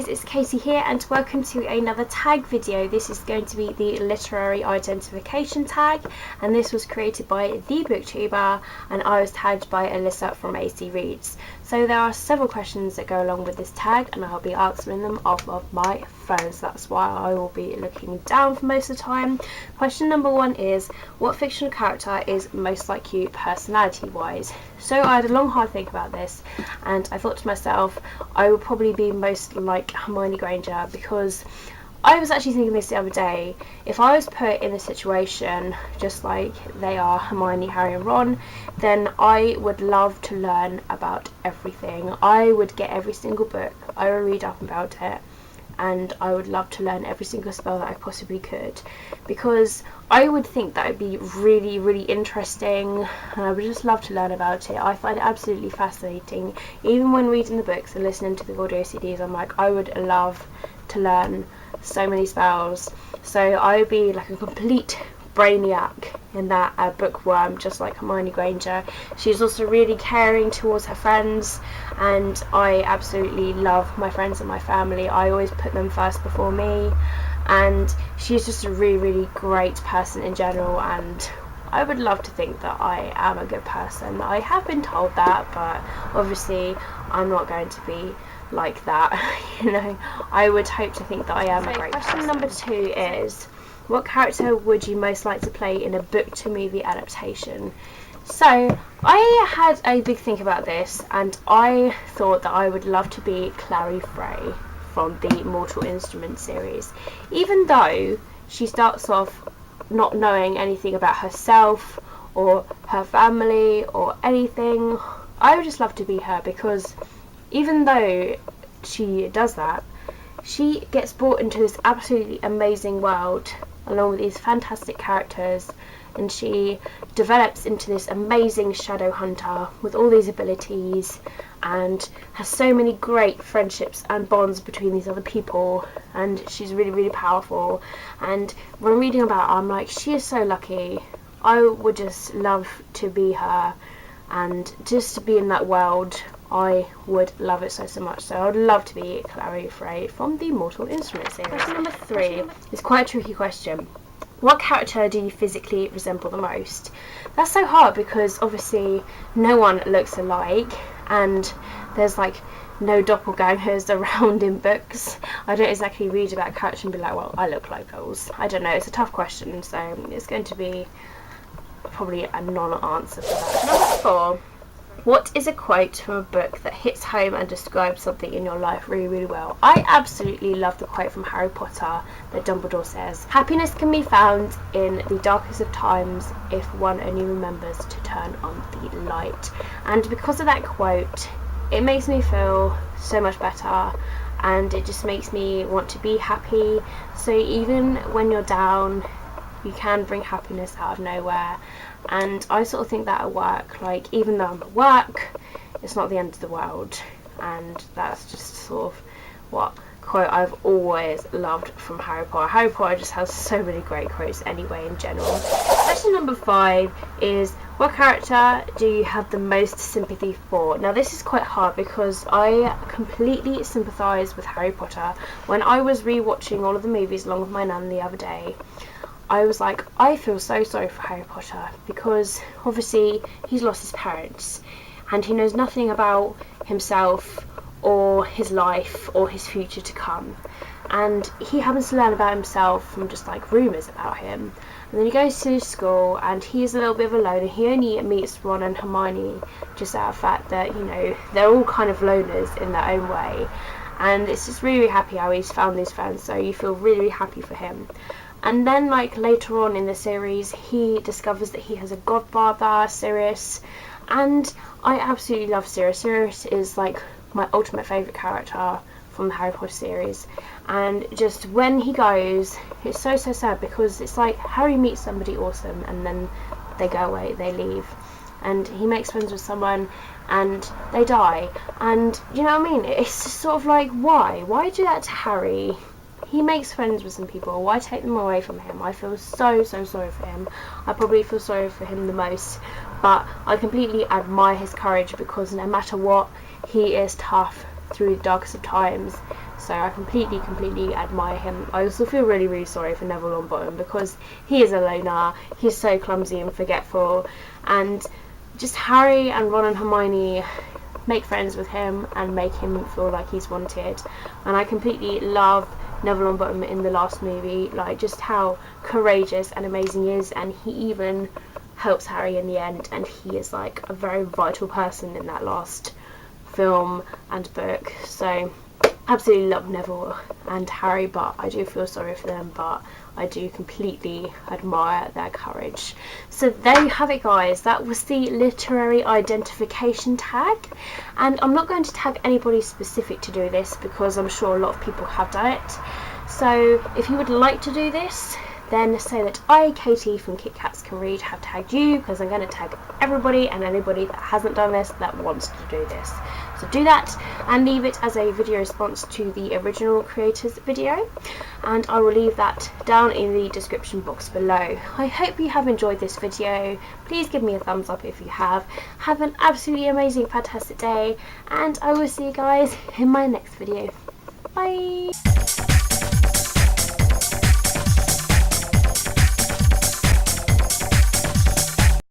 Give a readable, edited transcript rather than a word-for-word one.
guys, it's Katie here and welcome to another tag video. This is going to be the literary identification tag, and this was created by the booktuber and I was tagged by Alyssa from AC Reads. So there are several questions that go along with this tag and I'll be answering them off of my phone, so that's why I will be looking down for most of the time. Question number 1 is, what fictional character is most like you personality wise? So I had a long hard think about this and I thought to myself I would probably be most like Hermione Granger, because I was actually thinking this the other day. If I was put in a situation just like they are, Hermione, Harry and Ron, then I would love to learn about everything. I would get every single book, I would read up about it, and I would love to learn every single spell that I possibly could, because I would think that would be really, really interesting and I would just love to learn about it. I find it absolutely fascinating. Even when reading the books and listening to the audio CDs, I'm like, I would love to learn so many spells. So I would be like a complete brainiac in that bookworm, just like Hermione Granger. She's also really caring towards her friends, and I absolutely love my friends and my family. I always put them first before me, and she's just a really, really great person in general, and I would love to think that I am a good person. I have been told that, but obviously I'm not going to be like that. You know, I would hope to think that I am a great person. Question number 2 is, what character would you most like to play in a book to movie adaptation? So I had a big think about this and I thought that I would love to be Clary Frey from the Mortal Instruments series. Even though she starts off not knowing anything about herself or her family or anything, I would just love to be her, because even though she does that, she gets brought into this absolutely amazing world along with these fantastic characters, and she develops into this amazing shadow hunter with all these abilities and has so many great friendships and bonds between these other people, and she's really, really powerful. And when reading about her, I'm like, she is so lucky. I would just love to be her and just to be in that world. I would love it so much. So I would love to be Clary Frey from the Mortal Instruments series. Question number 3 is quite a tricky question. What character do you physically resemble the most? That's so hard because obviously no one looks alike and there's like no doppelgangers around in books. I don't exactly read about a character and be like, well, I look like those. I don't know, it's a tough question, so it's going to be probably a non-answer for that. Number 4. What is a quote from a book that hits home and describes something in your life really, really well? I absolutely love the quote from Harry Potter that Dumbledore says, "Happiness can be found in the darkest of times if one only remembers to turn on the light." And because of that quote, it makes me feel so much better and it just makes me want to be happy. So even when you're down, you can bring happiness out of nowhere. And I sort of think that at work, like even though I'm at work, it's not the end of the world, and that's just sort of what quote I've always loved from Harry Potter. Harry Potter just has so many great quotes anyway in general. Question number 5 is, what character do you have the most sympathy for? Now this is quite hard because I completely sympathise with Harry Potter. When I was rewatching all of the movies along with my nan the other day, I was like, I feel so sorry for Harry Potter, because obviously he's lost his parents and he knows nothing about himself or his life or his future to come, and he happens to learn about himself from just like rumours about him, and then he goes to school and he's a little bit of a loner. He only meets Ron and Hermione just out of the fact that, you know, they're all kind of loners in their own way, and it's just really, really happy how he's found these friends, so you feel really, really happy for him. And then like later on in the series, he discovers that he has a godfather, Sirius, and I absolutely love Sirius. Sirius is like my ultimate favourite character from the Harry Potter series, and just when he goes, it's so sad because it's like Harry meets somebody awesome and then they go away, they leave, and he makes friends with someone and they die, and you know what I mean, it's just sort of like, why do that to Harry? He makes friends with some people, why take them away from him? I feel so sorry for him. I probably feel sorry for him the most, but I completely admire his courage, because no matter what, he is tough through the darkest of times. so I completely admire him. I also feel really sorry for Neville Longbottom because he is a loner, he's so clumsy and forgetful, and just Harry and Ron and Hermione make friends with him and make him feel like he's wanted. And I completely love Neville Longbottom in the last movie, like just how courageous and amazing he is, and he even helps Harry in the end, and he is like a very vital person in that last film and book. So absolutely love Neville and Harry, but I do feel sorry for them, but I do completely admire their courage. So there you have it, guys. That was the literary identification tag, and I'm not going to tag anybody specific to do this because I'm sure a lot of people have done it. So if you would like to do this, then say that I, Katie from Kit Kats Can Read, have tagged you, because I'm going to tag everybody and anybody that hasn't done this that wants to do this. So do that and leave it as a video response to the original creators video, and I will leave that down in the description box below. I hope you have enjoyed this video. Please give me a thumbs up if you have. Have an absolutely amazing, fantastic day, and I will see you guys in my next video. Bye!